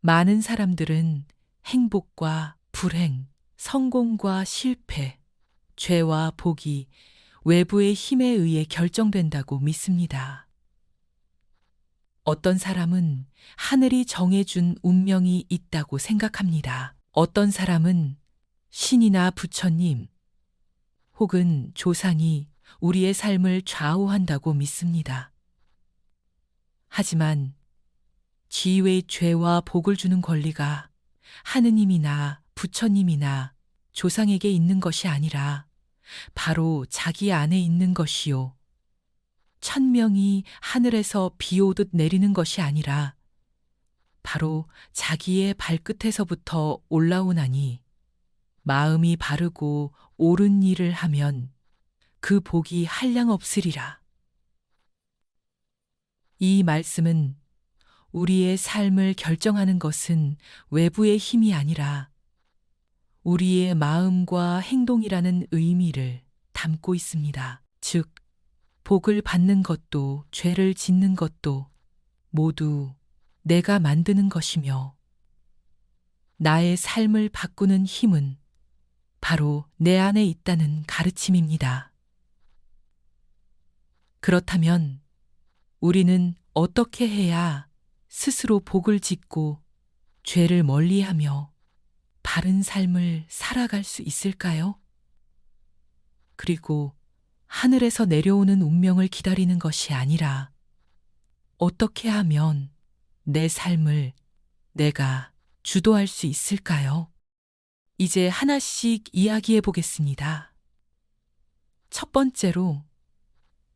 많은 사람들은 행복과 불행, 성공과 실패, 죄와 복이 외부의 힘에 의해 결정된다고 믿습니다. 어떤 사람은 하늘이 정해준 운명이 있다고 생각합니다. 어떤 사람은 신이나 부처님 혹은 조상이 우리의 삶을 좌우한다고 믿습니다. 하지만 지위의 죄와 복을 주는 권리가 하느님이나 부처님이나 조상에게 있는 것이 아니라 바로 자기 안에 있는 것이요. 천명이 하늘에서 비 오듯 내리는 것이 아니라 바로 자기의 발끝에서부터 올라오나니 마음이 바르고 옳은 일을 하면 그 복이 한량없으리라. 이 말씀은 우리의 삶을 결정하는 것은 외부의 힘이 아니라 우리의 마음과 행동이라는 의미를 담고 있습니다. 즉, 복을 받는 것도 죄를 짓는 것도 모두 내가 만드는 것이며 나의 삶을 바꾸는 힘은 바로 내 안에 있다는 가르침입니다. 그렇다면 우리는 어떻게 해야 스스로 복을 짓고 죄를 멀리하며 바른 삶을 살아갈 수 있을까요? 그리고 하늘에서 내려오는 운명을 기다리는 것이 아니라 어떻게 하면 내 삶을 내가 주도할 수 있을까요? 이제 하나씩 이야기해 보겠습니다. 첫 번째로,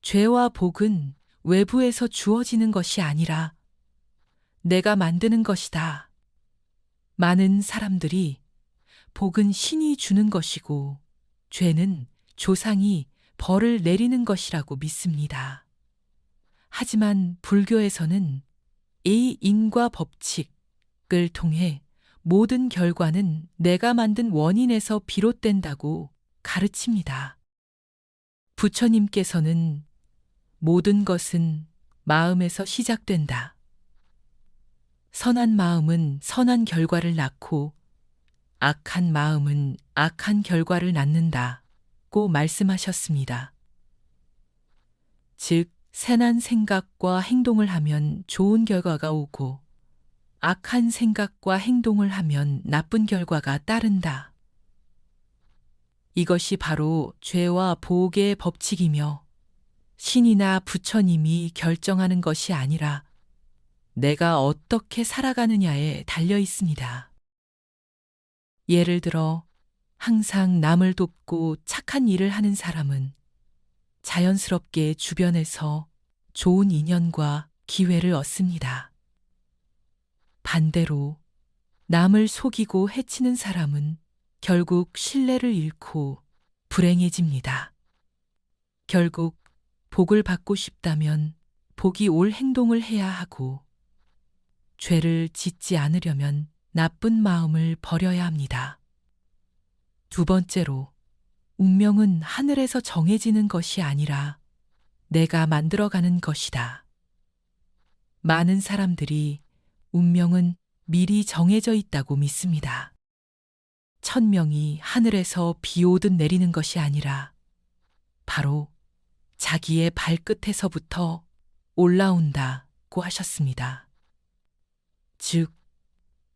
죄와 복은 외부에서 주어지는 것이 아니라 내가 만드는 것이다. 많은 사람들이 복은 신이 주는 것이고 죄는 조상이 벌을 내리는 것이라고 믿습니다. 하지만 불교에서는 이 인과 법칙을 통해 모든 결과는 내가 만든 원인에서 비롯된다고 가르칩니다. 부처님께서는 모든 것은 마음에서 시작된다. 선한 마음은 선한 결과를 낳고 악한 마음은 악한 결과를 낳는다고 말씀하셨습니다. 즉, 선한 생각과 행동을 하면 좋은 결과가 오고 악한 생각과 행동을 하면 나쁜 결과가 따른다. 이것이 바로 죄와 복의 법칙이며 신이나 부처님이 결정하는 것이 아니라 내가 어떻게 살아가느냐에 달려 있습니다. 예를 들어 항상 남을 돕고 착한 일을 하는 사람은 자연스럽게 주변에서 좋은 인연과 기회를 얻습니다. 반대로 남을 속이고 해치는 사람은 결국 신뢰를 잃고 불행해집니다. 결국 복을 받고 싶다면 복이 올 행동을 해야 하고 죄를 짓지 않으려면 나쁜 마음을 버려야 합니다. 두 번째로, 운명은 하늘에서 정해지는 것이 아니라 내가 만들어가는 것이다. 많은 사람들이 운명은 미리 정해져 있다고 믿습니다. 천명이 하늘에서 비 오듯 내리는 것이 아니라 바로 자기의 발끝에서부터 올라온다고 하셨습니다. 즉,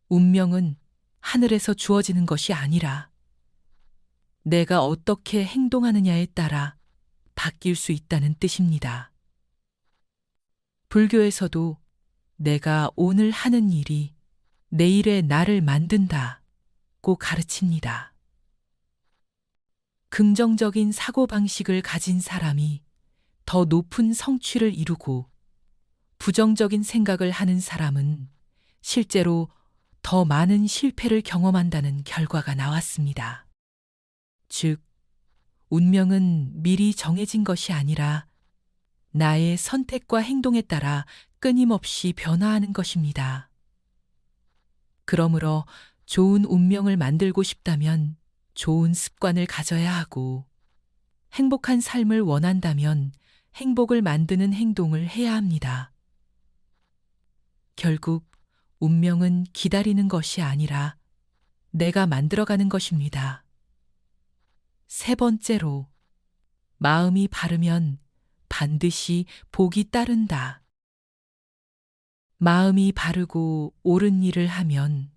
운명은 하늘에서 주어지는 것이 아니라 내가 어떻게 행동하느냐에 따라 바뀔 수 있다는 뜻입니다. 불교에서도 내가 오늘 하는 일이 내일의 나를 만든다고 가르칩니다. 긍정적인 사고방식을 가진 사람이 더 높은 성취를 이루고 부정적인 생각을 하는 사람은 실제로 더 많은 실패를 경험한다는 결과가 나왔습니다. 즉, 운명은 미리 정해진 것이 아니라 나의 선택과 행동에 따라 끊임없이 변화하는 것입니다. 그러므로 좋은 운명을 만들고 싶다면 좋은 습관을 가져야 하고 행복한 삶을 원한다면 행복을 만드는 행동을 해야 합니다. 결국 운명은 기다리는 것이 아니라 내가 만들어가는 것입니다. 세 번째로, 마음이 바르면 반드시 복이 따른다. 마음이 바르고 옳은 일을 하면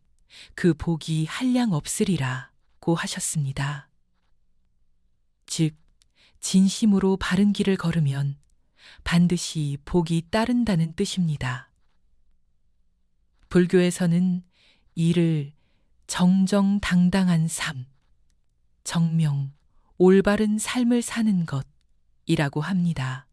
그 복이 한량 없으리라고 하셨습니다. 즉, 진심으로 바른 길을 걸으면 반드시 복이 따른다는 뜻입니다. 불교에서는 이를 정정당당한 삶, 정명, 올바른 삶을 사는 것이라고 합니다.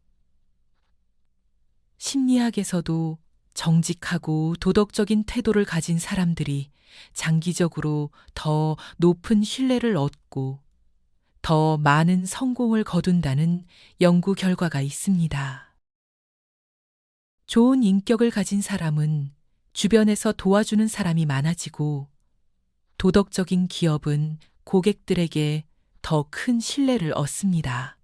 심리학에서도 정직하고 도덕적인 태도를 가진 사람들이 장기적으로 더 높은 신뢰를 얻고 더 많은 성공을 거둔다는 연구 결과가 있습니다. 좋은 인격을 가진 사람은 주변에서 도와주는 사람이 많아지고 도덕적인 기업은 고객들에게 더 큰 신뢰를 얻습니다.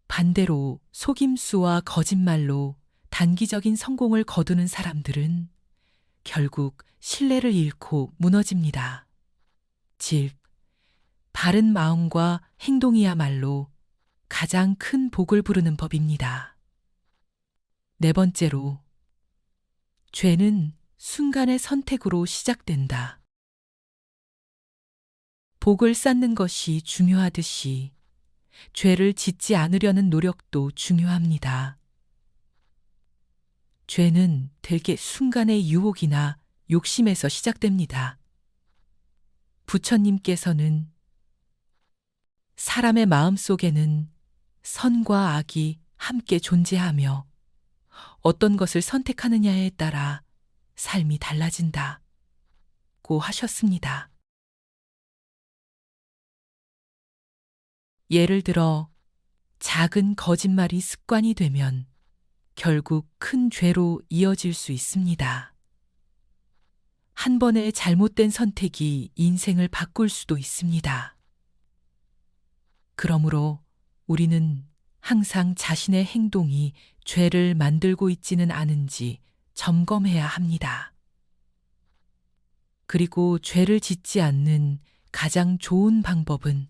반대로 속임수와 거짓말로 단기적인 성공을 거두는 사람들은 결국 신뢰를 잃고 무너집니다. 즉, 바른 마음과 행동이야말로 가장 큰 복을 부르는 법입니다. 네 번째로, 죄는 순간의 선택으로 시작된다. 복을 쌓는 것이 중요하듯이 죄를 짓지 않으려는 노력도 중요합니다. 죄는 대개 순간의 유혹이나 욕심에서 시작됩니다. 부처님께서는 사람의 마음 속에는 선과 악이 함께 존재하며 어떤 것을 선택하느냐에 따라 삶이 달라진다 고 하셨습니다. 예를 들어 작은 거짓말이 습관이 되면 결국 큰 죄로 이어질 수 있습니다. 한 번의 잘못된 선택이 인생을 바꿀 수도 있습니다. 그러므로 우리는 항상 자신의 행동이 죄를 만들고 있지는 않은지 점검해야 합니다. 그리고 죄를 짓지 않는 가장 좋은 방법은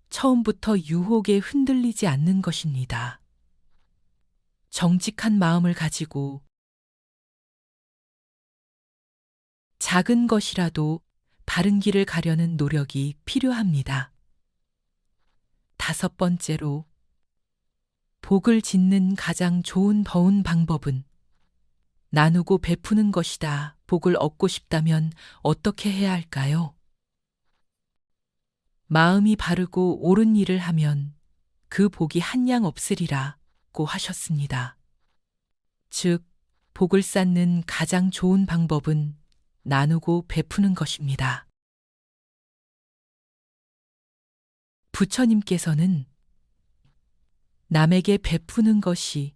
처음부터 유혹에 흔들리지 않는 것입니다. 정직한 마음을 가지고 작은 것이라도 바른 길을 가려는 노력이 필요합니다. 다섯 번째로, 복을 짓는 가장 좋은 방법은 나누고 베푸는 것이다. 복을 얻고 싶다면 어떻게 해야 할까요? 마음이 바르고 옳은 일을 하면 그 복이 한량 없으리라고 하셨습니다. 즉, 복을 쌓는 가장 좋은 방법은 나누고 베푸는 것입니다. 부처님께서는 남에게 베푸는 것이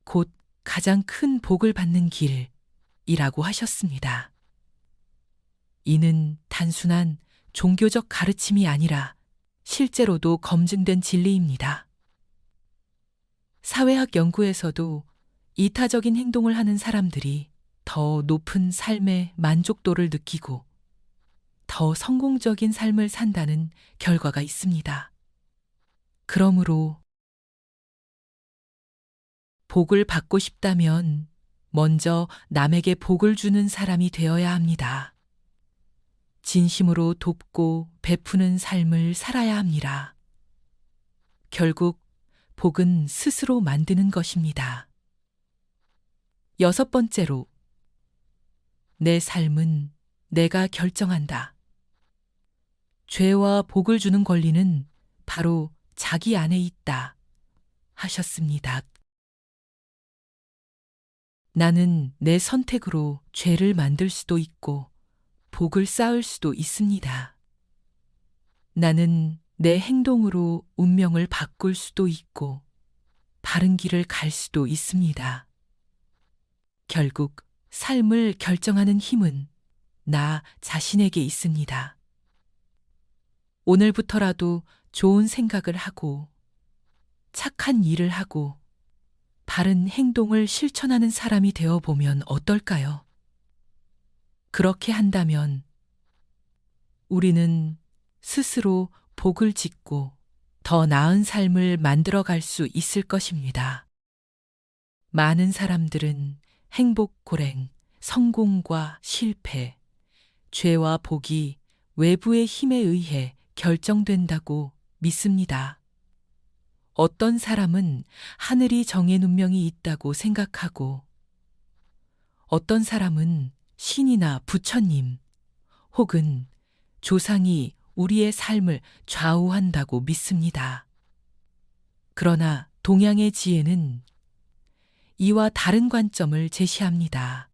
곧 가장 큰 복을 받는 길이라고 하셨습니다. 이는 단순한 종교적 가르침이 아니라 실제로도 검증된 진리입니다. 사회학 연구에서도 이타적인 행동을 하는 사람들이 더 높은 삶의 만족도를 느끼고 더 성공적인 삶을 산다는 결과가 있습니다. 그러므로 복을 받고 싶다면 먼저 남에게 복을 주는 사람이 되어야 합니다. 진심으로 돕고 베푸는 삶을 살아야 합니다. 결국 복은 스스로 만드는 것입니다. 여섯 번째로, 내 삶은 내가 결정한다. 죄와 복을 주는 권리는 바로 자기 안에 있다 하셨습니다. 나는 내 선택으로 죄를 만들 수도 있고 복을 쌓을 수도 있습니다. 나는 내 행동으로 운명을 바꿀 수도 있고 바른 길을 갈 수도 있습니다. 결국 삶을 결정하는 힘은 나 자신에게 있습니다. 오늘부터라도 좋은 생각을 하고 착한 일을 하고 바른 행동을 실천하는 사람이 되어 보면 어떨까요? 그렇게 한다면 우리는 스스로 복을 짓고 더 나은 삶을 만들어 갈 수 있을 것입니다. 많은 사람들은 행복 고랭, 성공과 실패, 죄와 복이 외부의 힘에 의해 결정된다고 믿습니다. 어떤 사람은 하늘이 정해 운명이 있다고 생각하고, 어떤 사람은 신이나 부처님 혹은 조상이 우리의 삶을 좌우한다고 믿습니다. 그러나 동양의 지혜는 이와 다른 관점을 제시합니다.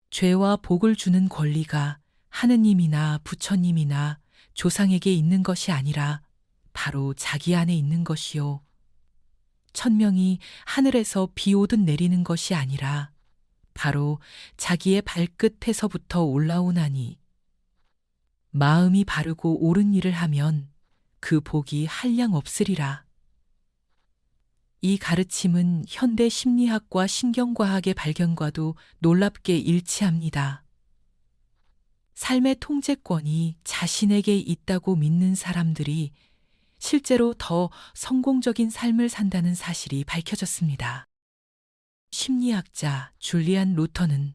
죄와 복을 주는 권리가 하느님이나 부처님이나 조상에게 있는 것이 아니라 바로 자기 안에 있는 것이요. 천명이 하늘에서 비 오듯 내리는 것이 아니라 바로 자기의 발끝에서부터 올라오나니, 마음이 바르고 옳은 일을 하면 그 복이 한량 없으리라. 이 가르침은 현대 심리학과 신경과학의 발견과도 놀랍게 일치합니다. 삶의 통제권이 자신에게 있다고 믿는 사람들이 실제로 더 성공적인 삶을 산다는 사실이 밝혀졌습니다. 심리학자 줄리안 루터는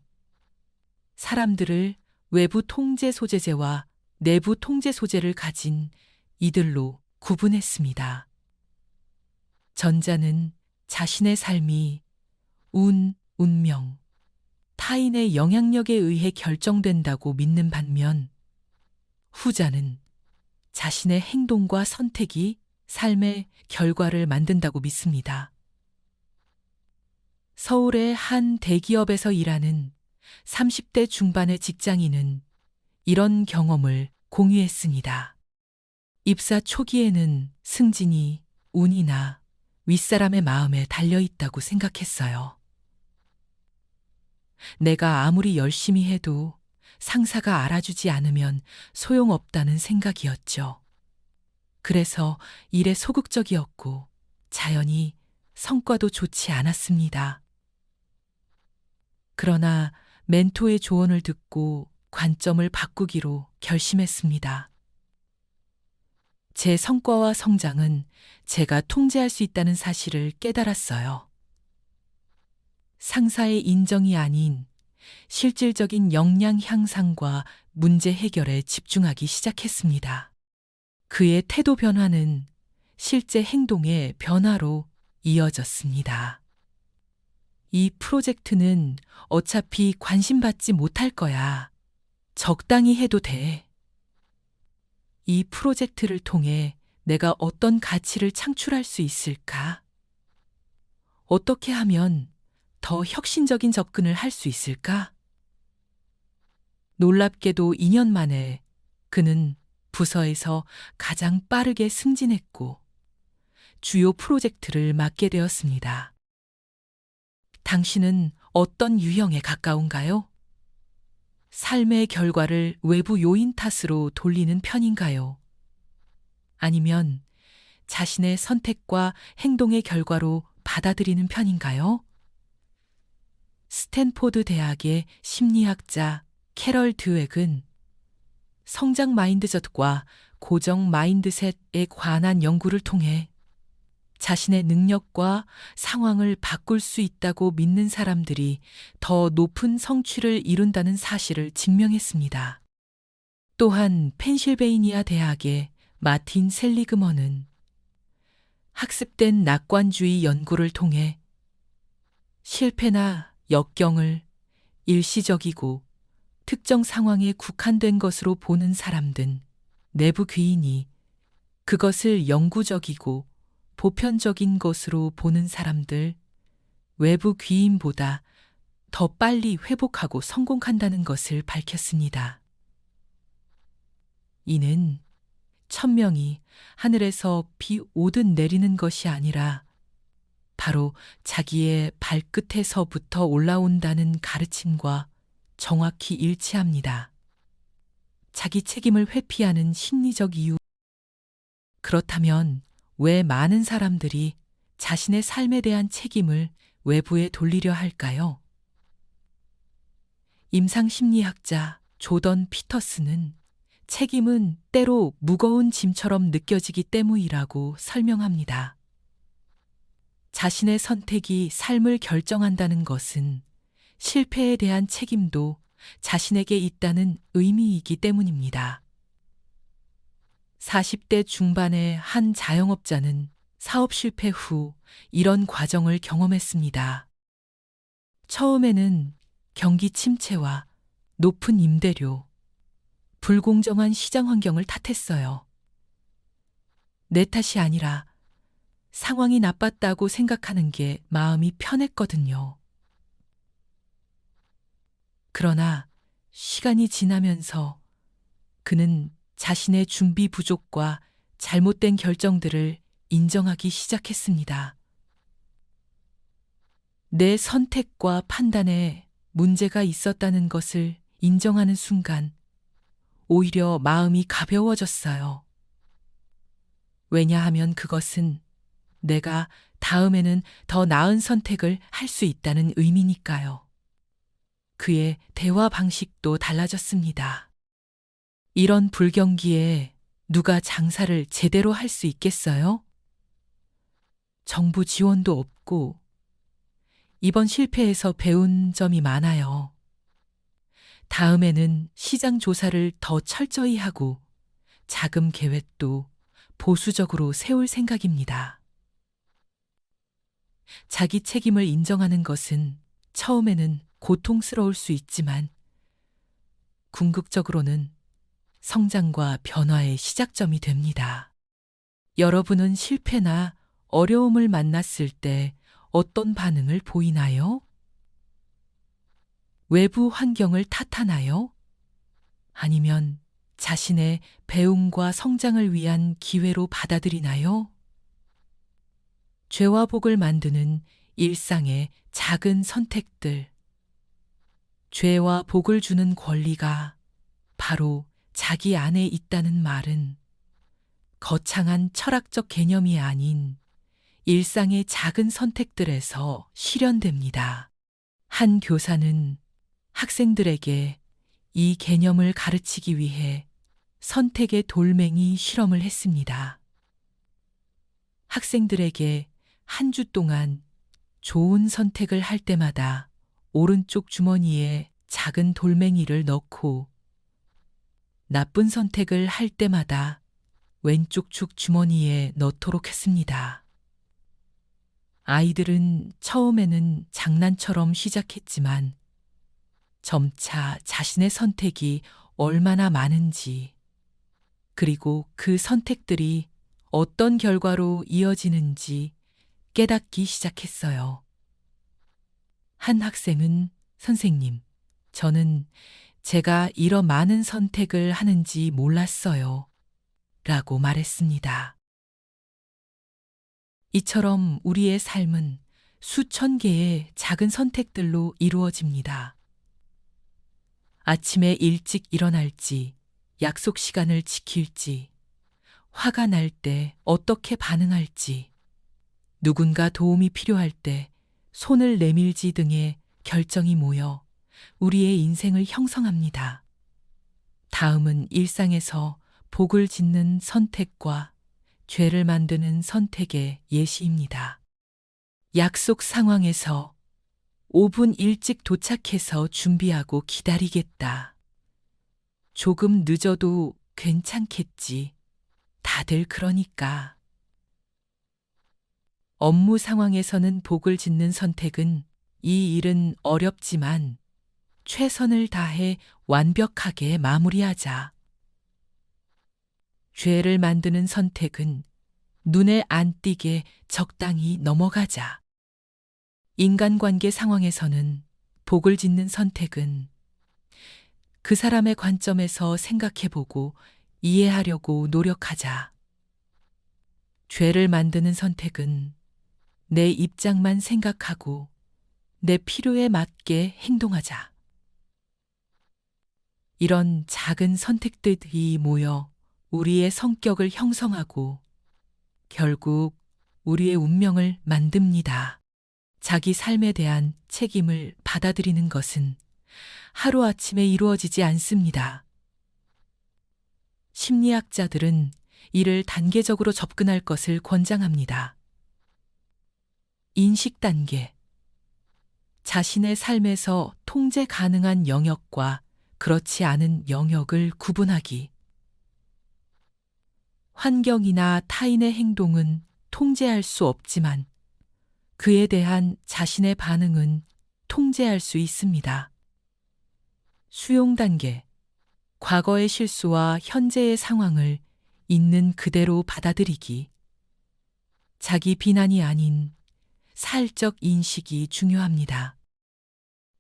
사람들을 외부 통제 소재제와 내부 통제 소재를 가진 이들로 구분했습니다. 전자는 자신의 삶이 운명, 타인의 영향력에 의해 결정된다고 믿는 반면, 후자는 자신의 행동과 선택이 삶의 결과를 만든다고 믿습니다. 서울의 한 대기업에서 일하는 30대 중반의 직장인은 이런 경험을 공유했습니다. 입사 초기에는 승진이 운이나 윗사람의 마음에 달려있다고 생각했어요. 내가 아무리 열심히 해도 상사가 알아주지 않으면 소용없다는 생각이었죠. 그래서 일에 소극적이었고 자연히 성과도 좋지 않았습니다. 그러나 멘토의 조언을 듣고 관점을 바꾸기로 결심했습니다. 제 성과와 성장은 제가 통제할 수 있다는 사실을 깨달았어요. 상사의 인정이 아닌 실질적인 역량 향상과 문제 해결에 집중하기 시작했습니다. 그의 태도 변화는 실제 행동의 변화로 이어졌습니다. 이 프로젝트는 어차피 관심받지 못할 거야. 적당히 해도 돼. 이 프로젝트를 통해 내가 어떤 가치를 창출할 수 있을까? 어떻게 하면 더 혁신적인 접근을 할 수 있을까? 놀랍게도 2년 만에 그는 부서에서 가장 빠르게 승진했고 주요 프로젝트를 맡게 되었습니다. 당신은 어떤 유형에 가까운가요? 삶의 결과를 외부 요인 탓으로 돌리는 편인가요? 아니면 자신의 선택과 행동의 결과로 받아들이는 편인가요? 스탠포드 대학의 심리학자 캐럴 드웩은 성장 마인드셋과 고정 마인드셋에 관한 연구를 통해 자신의 능력과 상황을 바꿀 수 있다고 믿는 사람들이 더 높은 성취를 이룬다는 사실을 증명했습니다. 또한 펜실베이니아 대학의 마틴 셀리그먼은 학습된 낙관주의 연구를 통해 실패나 역경을 일시적이고 특정 상황에 국한된 것으로 보는 사람들, 내부 귀인이 그것을 영구적이고 보편적인 것으로 보는 사람들, 외부 귀인보다 더 빨리 회복하고 성공한다는 것을 밝혔습니다. 이는 천명이 하늘에서 비 오듯 내리는 것이 아니라 바로 자기의 발끝에서부터 올라온다는 가르침과 정확히 일치합니다. 자기 책임을 회피하는 심리적 이유. 그렇다면 왜 많은 사람들이 자신의 삶에 대한 책임을 외부에 돌리려 할까요? 임상심리학자 조던 피터스는 책임은 때로 무거운 짐처럼 느껴지기 때문이라고 설명합니다. 자신의 선택이 삶을 결정한다는 것은 실패에 대한 책임도 자신에게 있다는 의미이기 때문입니다. 40대 중반의 한 자영업자는 사업 실패 후 이런 과정을 경험했습니다. 처음에는 경기 침체와 높은 임대료, 불공정한 시장 환경을 탓했어요. 내 탓이 아니라 상황이 나빴다고 생각하는 게 마음이 편했거든요. 그러나 시간이 지나면서 그는 자신의 준비 부족과 잘못된 결정들을 인정하기 시작했습니다. 내 선택과 판단에 문제가 있었다는 것을 인정하는 순간 오히려 마음이 가벼워졌어요. 왜냐하면 그것은 내가 다음에는 더 나은 선택을 할 수 있다는 의미니까요. 그의 대화 방식도 달라졌습니다. 이런 불경기에 누가 장사를 제대로 할 수 있겠어요? 정부 지원도 없고 이번 실패에서 배운 점이 많아요. 다음에는 시장 조사를 더 철저히 하고 자금 계획도 보수적으로 세울 생각입니다. 자기 책임을 인정하는 것은 처음에는 고통스러울 수 있지만 궁극적으로는 성장과 변화의 시작점이 됩니다. 여러분은 실패나 어려움을 만났을 때 어떤 반응을 보이나요? 외부 환경을 탓하나요? 아니면 자신의 배움과 성장을 위한 기회로 받아들이나요? 죄와 복을 만드는 일상의 작은 선택들. 죄와 복을 주는 권리가 바로 자기 안에 있다는 말은 거창한 철학적 개념이 아닌 일상의 작은 선택들에서 실현됩니다. 한 교사는 학생들에게 이 개념을 가르치기 위해 선택의 돌멩이 실험을 했습니다. 학생들에게 한 주 동안 좋은 선택을 할 때마다 오른쪽 주머니에 작은 돌멩이를 넣고 나쁜 선택을 할 때마다 왼쪽 축 주머니에 넣도록 했습니다. 아이들은 처음에는 장난처럼 시작했지만 점차 자신의 선택이 얼마나 많은지, 그리고 그 선택들이 어떤 결과로 이어지는지 깨닫기 시작했어요. 한 학생은 선생님, 저는 제가 이런 많은 선택을 하는지 몰랐어요. 라고 말했습니다. 이처럼 우리의 삶은 수천 개의 작은 선택들로 이루어집니다. 아침에 일찍 일어날지, 약속 시간을 지킬지, 화가 날 때 어떻게 반응할지, 누군가 도움이 필요할 때 손을 내밀지 등의 결정이 모여 우리의 인생을 형성합니다. 다음은 일상에서 복을 짓는 선택과 죄를 만드는 선택의 예시입니다. 약속 상황에서 5분 일찍 도착해서 준비하고 기다리겠다. 조금 늦어도 괜찮겠지. 다들 그러니까. 업무 상황에서는 복을 짓는 선택은 이 일은 어렵지만 최선을 다해 완벽하게 마무리하자. 죄를 만드는 선택은 눈에 안 띄게 적당히 넘어가자. 인간관계 상황에서는 복을 짓는 선택은 그 사람의 관점에서 생각해보고 이해하려고 노력하자. 죄를 만드는 선택은 내 입장만 생각하고 내 필요에 맞게 행동하자. 이런 작은 선택들이 모여 우리의 성격을 형성하고 결국 우리의 운명을 만듭니다. 자기 삶에 대한 책임을 받아들이는 것은 하루아침에 이루어지지 않습니다. 심리학자들은 이를 단계적으로 접근할 것을 권장합니다. 인식 단계. 자신의 삶에서 통제 가능한 영역과 그렇지 않은 영역을 구분하기. 환경이나 타인의 행동은 통제할 수 없지만 그에 대한 자신의 반응은 통제할 수 있습니다. 수용 단계. 과거의 실수와 현재의 상황을 있는 그대로 받아들이기. 자기 비난이 아닌 사회적 인식이 중요합니다.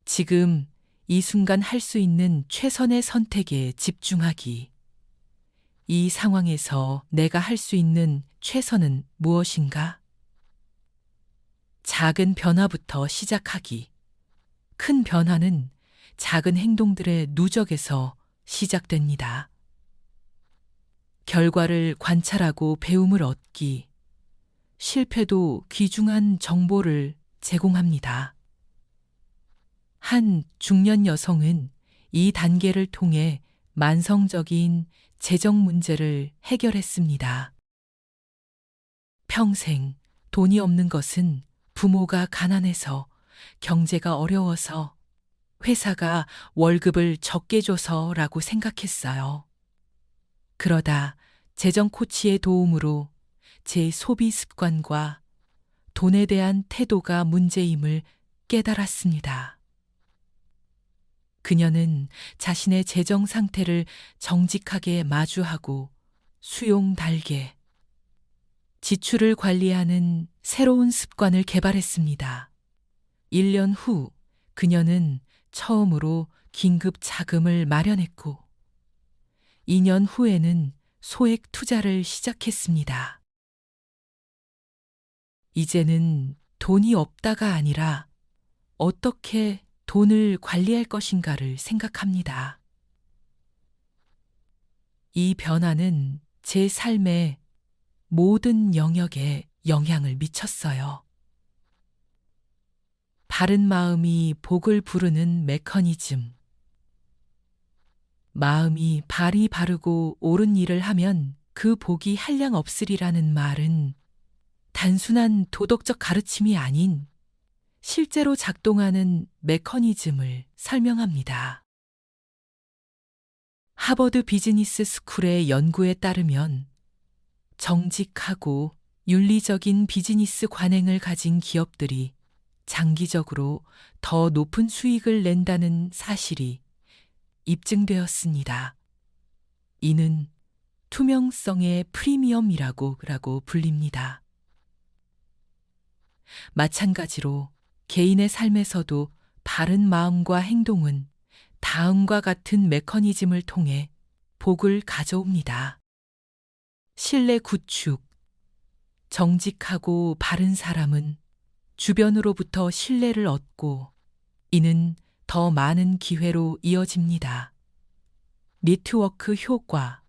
지금 이 순간 할 수 있는 최선의 선택에 집중하기. 이 상황에서 내가 할 수 있는 최선은 무엇인가? 작은 변화부터 시작하기. 큰 변화는 작은 행동들의 누적에서 시작됩니다. 결과를 관찰하고 배움을 얻기. 실패도 귀중한 정보를 제공합니다. 한 중년 여성은 이 단계를 통해 만성적인 재정 문제를 해결했습니다. 평생 돈이 없는 것은 부모가 가난해서, 경제가 어려워서, 회사가 월급을 적게 줘서라고 생각했어요. 그러다 재정 코치의 도움으로 제 소비 습관과 돈에 대한 태도가 문제임을 깨달았습니다. 그녀는 자신의 재정 상태를 정직하게 마주하고 수용 달게, 지출을 관리하는 새로운 습관을 개발했습니다. 1년 후 그녀는 처음으로 긴급 자금을 마련했고, 2년 후에는 소액 투자를 시작했습니다. 이제는 돈이 없다가 아니라 어떻게 돈을 관리할 것인가를 생각합니다. 이 변화는 제 삶의 모든 영역에 영향을 미쳤어요. 바른 마음이 복을 부르는 메커니즘. 마음이 발이 바르고 옳은 일을 하면 그 복이 한량 없으리라는 말은 단순한 도덕적 가르침이 아닌 실제로 작동하는 메커니즘을 설명합니다. 하버드 비즈니스 스쿨의 연구에 따르면 정직하고 윤리적인 비즈니스 관행을 가진 기업들이 장기적으로 더 높은 수익을 낸다는 사실이 입증되었습니다. 이는 투명성의 프리미엄이라고 불립니다. 마찬가지로 개인의 삶에서도 바른 마음과 행동은 다음과 같은 메커니즘을 통해 복을 가져옵니다. 신뢰 구축. 정직하고 바른 사람은 주변으로부터 신뢰를 얻고 이는 더 많은 기회로 이어집니다. 네트워크 효과.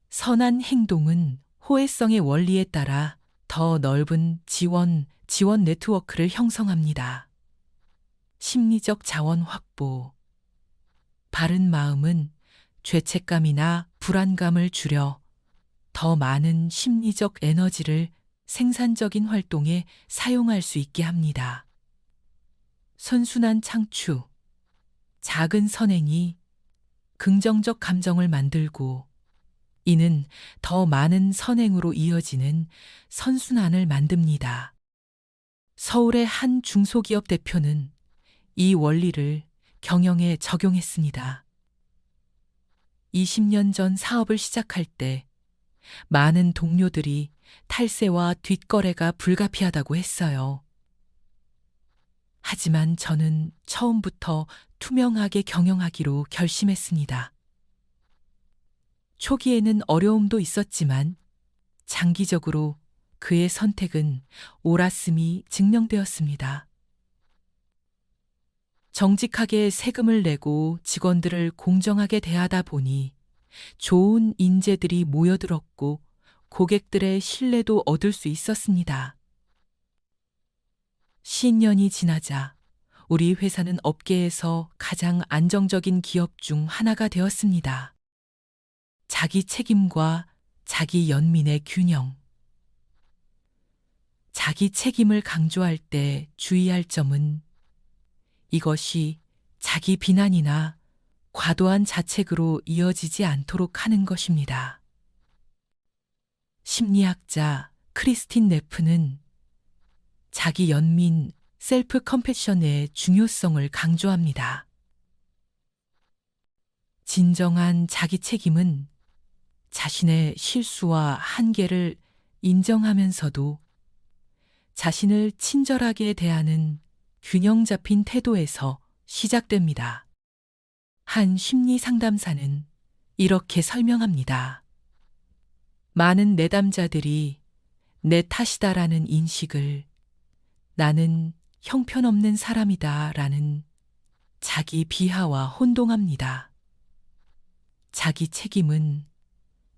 선한 행동은 호혜성의 원리에 따라 더 넓은 지원 네트워크를 형성합니다. 심리적 자원 확보. 바른 마음은 죄책감이나 불안감을 줄여 더 많은 심리적 에너지를 생산적인 활동에 사용할 수 있게 합니다. 선순환 창출. 작은 선행이 긍정적 감정을 만들고 이는 더 많은 선행으로 이어지는 선순환을 만듭니다. 서울의 한 중소기업 대표는 이 원리를 경영에 적용했습니다. 20년 전 사업을 시작할 때 많은 동료들이 탈세와 뒷거래가 불가피하다고 했어요. 하지만 저는 처음부터 투명하게 경영하기로 결심했습니다. 초기에는 어려움도 있었지만 장기적으로 그의 선택은 옳았음이 증명되었습니다. 정직하게 세금을 내고 직원들을 공정하게 대하다 보니 좋은 인재들이 모여들었고 고객들의 신뢰도 얻을 수 있었습니다. 10년이 지나자 우리 회사는 업계에서 가장 안정적인 기업 중 하나가 되었습니다. 자기 책임과 자기 연민의 균형. 자기 책임을 강조할 때 주의할 점은 이것이 자기 비난이나 과도한 자책으로 이어지지 않도록 하는 것입니다. 심리학자 크리스틴 네프는 자기 연민 셀프 컴패션의 중요성을 강조합니다. 진정한 자기 책임은 자신의 실수와 한계를 인정하면서도 자신을 친절하게 대하는 균형 잡힌 태도에서 시작됩니다. 한 심리 상담사는 이렇게 설명합니다. 많은 내담자들이 내 탓이다라는 인식을 나는 형편없는 사람이다라는 자기 비하와 혼동합니다. 자기 책임은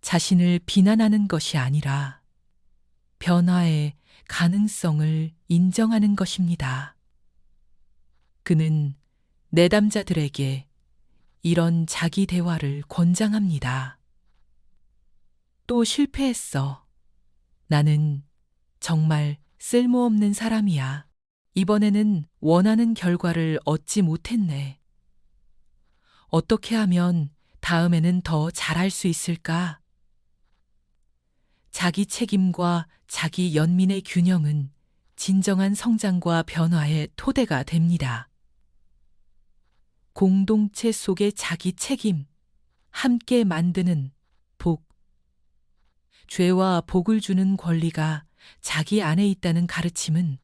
자신을 비난하는 것이 아니라 변화의 가능성을 인정하는 것입니다. 그는 내담자들에게 이런 자기 대화를 권장합니다. 또 실패했어. 나는 정말 쓸모없는 사람이야. 이번에는 원하는 결과를 얻지 못했네. 어떻게 하면 다음에는 더 잘할 수 있을까? 자기 책임과 자기 연민의 균형은 진정한 성장과 변화의 토대가 됩니다. 공동체 속의 자기 책임, 함께 만드는 복. 죄와 복을 주는 권리가 자기 안에 있다는 가르침은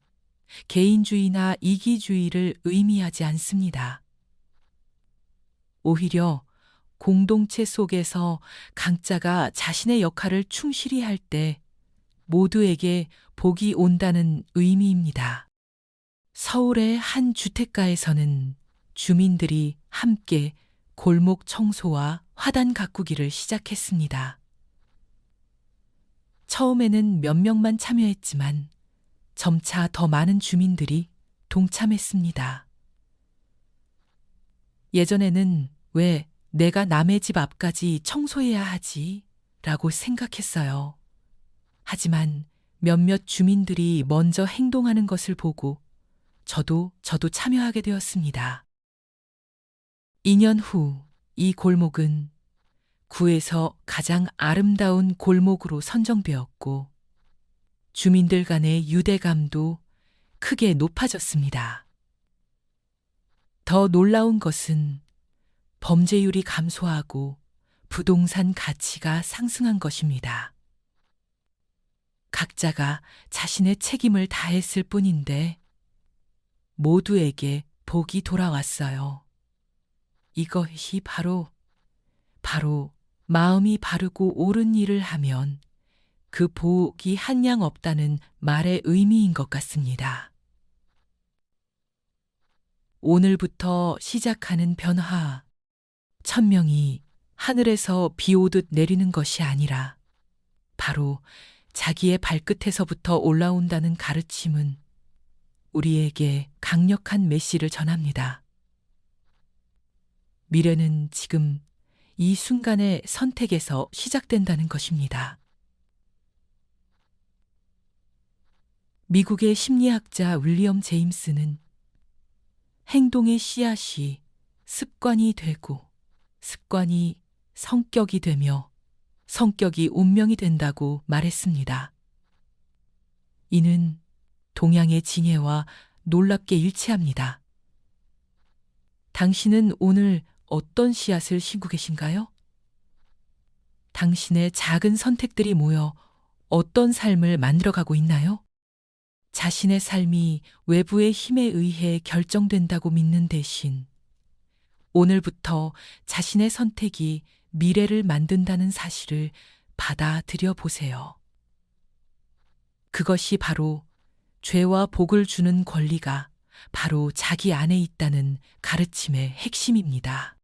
개인주의나 이기주의를 의미하지 않습니다. 오히려 공동체 속에서 각자가 자신의 역할을 충실히 할 때 모두에게 복이 온다는 의미입니다. 서울의 한 주택가에서는 주민들이 함께 골목 청소와 화단 가꾸기를 시작했습니다. 처음에는 몇 명만 참여했지만 점차 더 많은 주민들이 동참했습니다. 예전에는 왜 내가 남의 집 앞까지 청소해야 하지? 라고 생각했어요. 하지만 몇몇 주민들이 먼저 행동하는 것을 보고 저도 참여하게 되었습니다. 2년 후 이 골목은 구에서 가장 아름다운 골목으로 선정되었고 주민들 간의 유대감도 크게 높아졌습니다. 더 놀라운 것은 범죄율이 감소하고 부동산 가치가 상승한 것입니다. 각자가 자신의 책임을 다했을 뿐인데 모두에게 복이 돌아왔어요. 이것이 바로 마음이 바르고 옳은 일을 하면 그 복이 한량 없다는 말의 의미인 것 같습니다. 오늘부터 시작하는 변화. 천명이 하늘에서 비 오듯 내리는 것이 아니라 바로 자기의 발끝에서부터 올라온다는 가르침은 우리에게 강력한 메시를 전합니다. 미래는 지금 이 순간의 선택에서 시작된다는 것입니다. 미국의 심리학자 윌리엄 제임스는 행동의 씨앗이 습관이 되고 습관이 성격이 되며 성격이 운명이 된다고 말했습니다. 이는 동양의 징해와 놀랍게 일치합니다. 당신은 오늘 어떤 씨앗을 심고 계신가요? 당신의 작은 선택들이 모여 어떤 삶을 만들어가고 있나요? 자신의 삶이 외부의 힘에 의해 결정된다고 믿는 대신 오늘부터 자신의 선택이 미래를 만든다는 사실을 받아들여 보세요. 그것이 바로 죄와 복을 주는 권리가 바로 자기 안에 있다는 가르침의 핵심입니다.